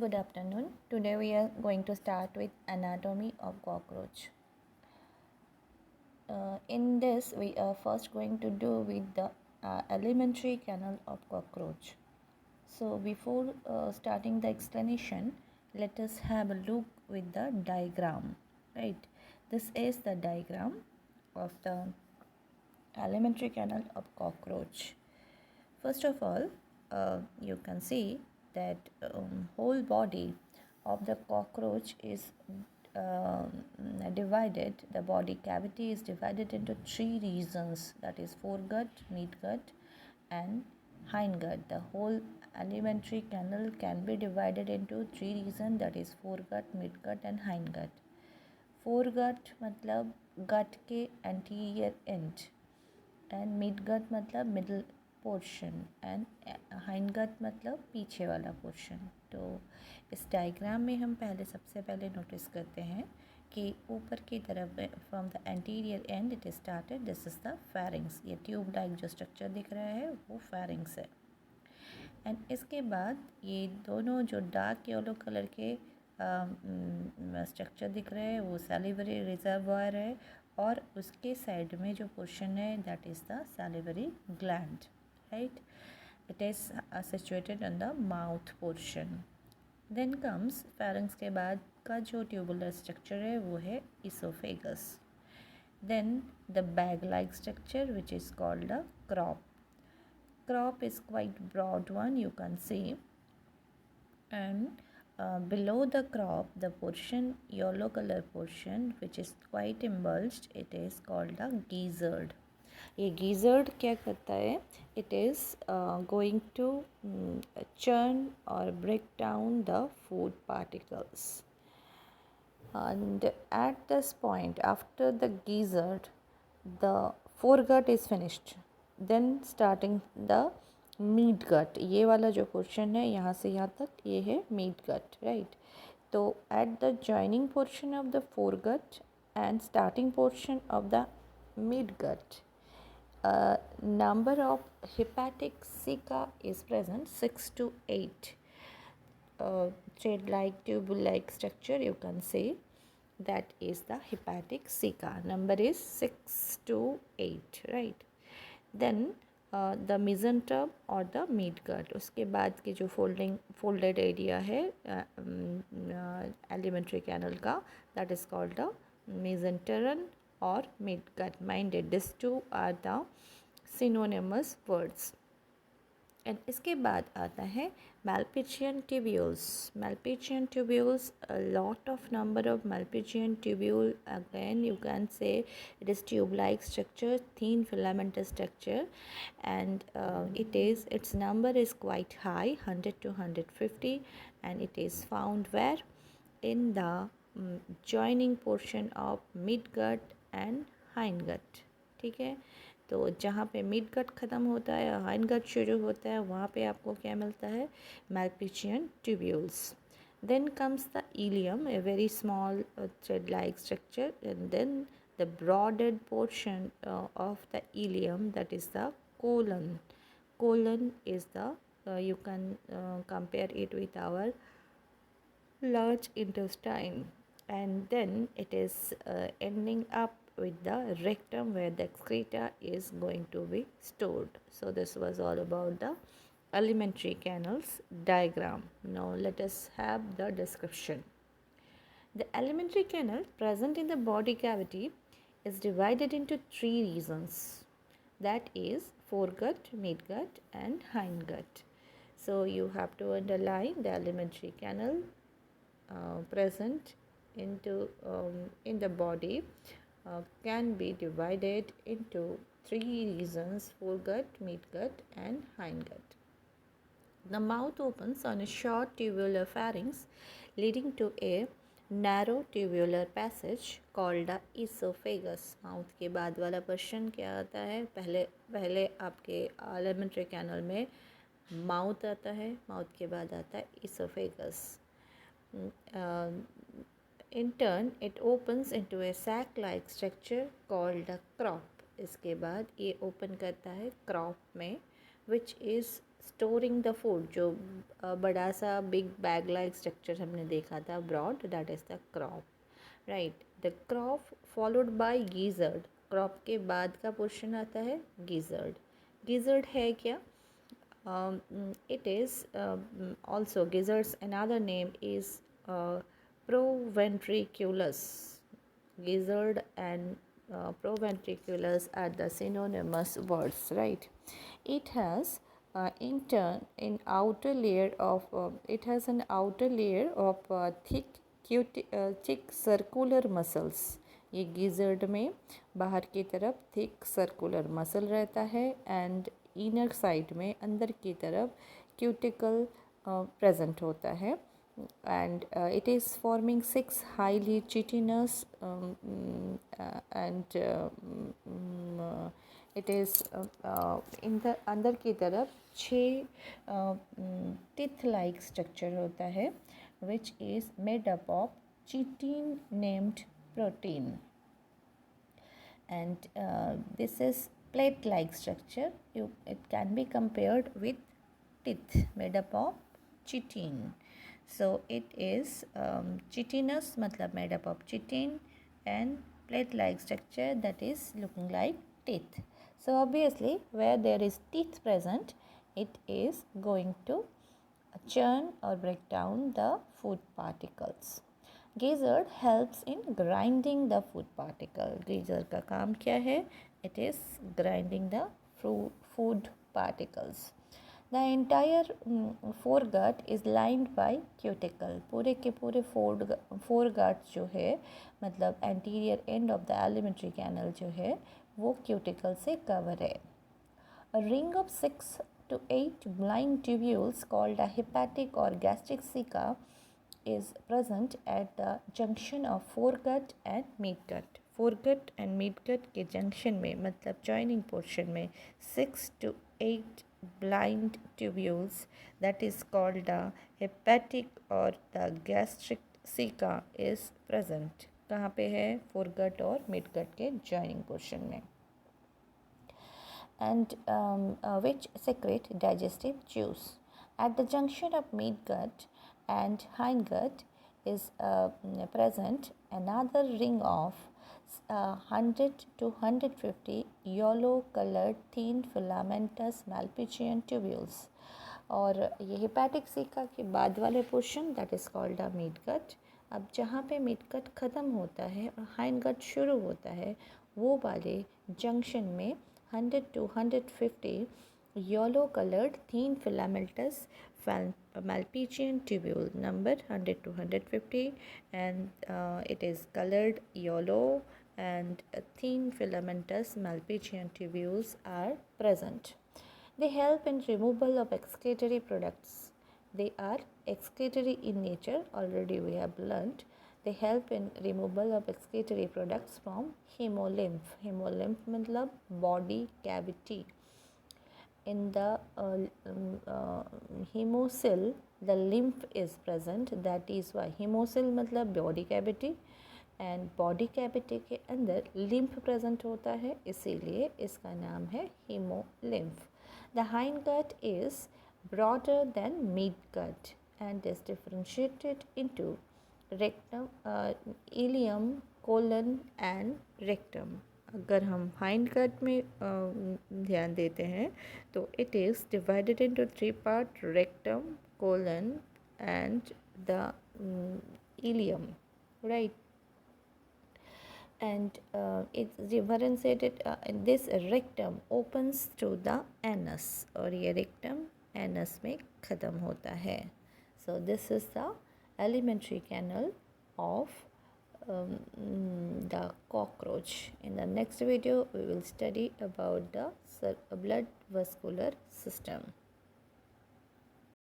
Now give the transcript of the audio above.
Good afternoon. Today we are going to start with anatomy of cockroach. In this, we are first going to do with the alimentary canal of cockroach. So before starting the explanation, let us have a look with the diagram. Right. This is the diagram of the alimentary canal of cockroach. First of all, you can see that whole body of the cockroach is divided. The body cavity is divided into three regions, that is foregut, midgut and hindgut. The whole alimentary canal can be divided into three regions, that is foregut, midgut and hindgut. Foregut मतलब gut के anterior end and midgut मतलब middle portion and hindgut मतलब पीछे वाला portion. तो इस diagram में हम सबसे पहले नोटिस करते हैं कि ऊपर की तरफ from the anterior and it started, this is the pharynx. ये ट्यूब लाइक जो स्ट्रक्चर दिख रहा है वो फेरिंग्स है। एंड इसके बाद ये दोनों जो डार्क येलो कलर के स्ट्रक्चर दिख रहे हैं वो सैलिवरी रिजर्वायर है, और उसके साइड में जो पोर्शन है that is the salivary gland, right. It is situated on the mouth portion. Then comes pharynx के बाद का जो ट्यूबुलर स्ट्रक्चर है वो है oesophagus. Then the bag like structure which is called the crop. Crop is quite broad one, you can see, and below the crop the portion, yellow color portion which is quite embulged, it is called the gizzard. ये gizzard क्या करता है? It is going to churn or break down the food particles, and at this point after the gizzard the foregut is finished. Then starting the meet गट, ये वाला जो portion है यहाँ से यहाँ तक ये है मीट गट, राइट। तो at the joining portion of the fore gut and starting portion of the meet gut number of hepatic cica is present, 6 to 8 thread like tube like structure, you can say that is the hepatic cica. Number is 6 to 8, right. Then the mesenteron और the mid gut, उसके बाद के जो folded area है alimentary canal का, that is called the mesenteron और mid gut minded. This two are the synonymous words. And इसके बाद आता है Malpighian tubules. Malpighian tubules, a lot of number of Malpighian tubule, again you can say it is tube-like structure, thin filamentous structure, and its number is quite high, 100 to 150, and it is found where? In the joining portion of midgut and hindgut, ठीक है। तो जहाँ पे mid gut ख़त्म होता है hind gut शुरू होता है वहाँ पे आपको क्या मिलता है? Malpighian tubules. Then comes the ileum, a very small thread-like structure, and then the broadened portion of the ileum, that is the colon. Colon is the you can compare it with our large intestine, and then it is ending up with the rectum where the excreta is going to be stored. So this was all about the alimentary canals diagram. Now let us have the description. The alimentary canal present in the body cavity is divided into three regions, that is foregut, midgut and hindgut. So you have to underline the alimentary canal present into in the body can be divided into three regions: foregut, midgut and hindgut. The mouth opens on a short tubular pharynx leading to a narrow tubular passage called the esophagus. Mouth के बाद वाला portion क्या आता है? पहले आपके alimentary canal में mouth आता है, माउथ के बाद आता है esophagus. In turn it opens into a sac like structure called a crop. इसके बाद ये ओपन करता है क्रॉप में, which is storing the food, जो बड़ा सा बिग बैग लाइक स्ट्रक्चर हमने देखा था broad, that is the crop, right. The crop followed by gizzard, crop के बाद का पोर्शन आता है गिजर्ड। गिजर्ड है क्या? It is also gizzards. Another name is proventriculus. Gizzard and proventriculus are the synonymous words, right? It has in turn in outer layer of it has an outer layer of thick circular muscles. ये gizzard में बाहर की तरफ thick circular muscle रहता है and inner side में अंदर की तरफ क्यूटिकल प्रेजेंट होता है and it is forming 6 highly chitinous and it is in the अंदर की तरफ 6 टिथ लाइक स्ट्रक्चर होता है which is made up of chitin named protein, and this is plate like structure. It can be compared with teeth made up of chitin. So it is chitinous matlab made up of chitin and plate like structure that is looking like teeth. So obviously where there is teeth present, it is going to churn or break down the food particles. Gizzard helps in grinding the food particle. Gizzard का काम क्या है? It is grinding the food particles. The entire foregut is lined by cuticle. पूरे के पूरे foregut जो है मतलब anterior end of the alimentary canal जो है वो cuticle से cover है. A ring of 6 to 8 blind tubules called a hepatic or gastric ceca is present at the junction of foregut and midgut. Foregut and midgut के junction में मतलब joining portion में 6 to 8 blind tubules, that is called the hepatic or the gastric ceca is present. कहाँ पे है? foregut और midgut के joining portion में, and which secrete digestive juice. At the junction of midgut and hindgut is present another ring of 100 to 150 yellow colored thin filamentous malpighian tubules. और ये hepatic ceca के बाद वाले portion that is called a midgut. अब जहाँ पे midgut ख़त्म होता है और hindgut शुरू होता है वो वाले जंक्शन में 100 to 150 yellow colored thin filamentous malpighian tubule number 100 to 150, and it is colored yellow and thin filamentous malpighian tubules are present. They help in removal of excretory products. They are excretory in nature, already we have learnt. They help in removal of excretory products from hemolymph. Hemolymph मतलब body cavity. In the hemocoel, the lymph is present. That is why hemocoel मतलब body cavity, and body cavity के अंदर lymph present होता है, इसीलिए इसका नाम है haemolymph. The hind gut is broader than mid gut and is differentiated into rectum, ileum, colon and rectum. अगर हम हाइंड गट में ध्यान देते हैं तो it is divided into 3 part, rectum, colon and the ileum, right. And it's differentiated. This rectum opens to the anus और ये rectum anus में ख़त्म होता है. So this is the alimentary canal of the cockroach. In the next video we will study about the blood vascular system.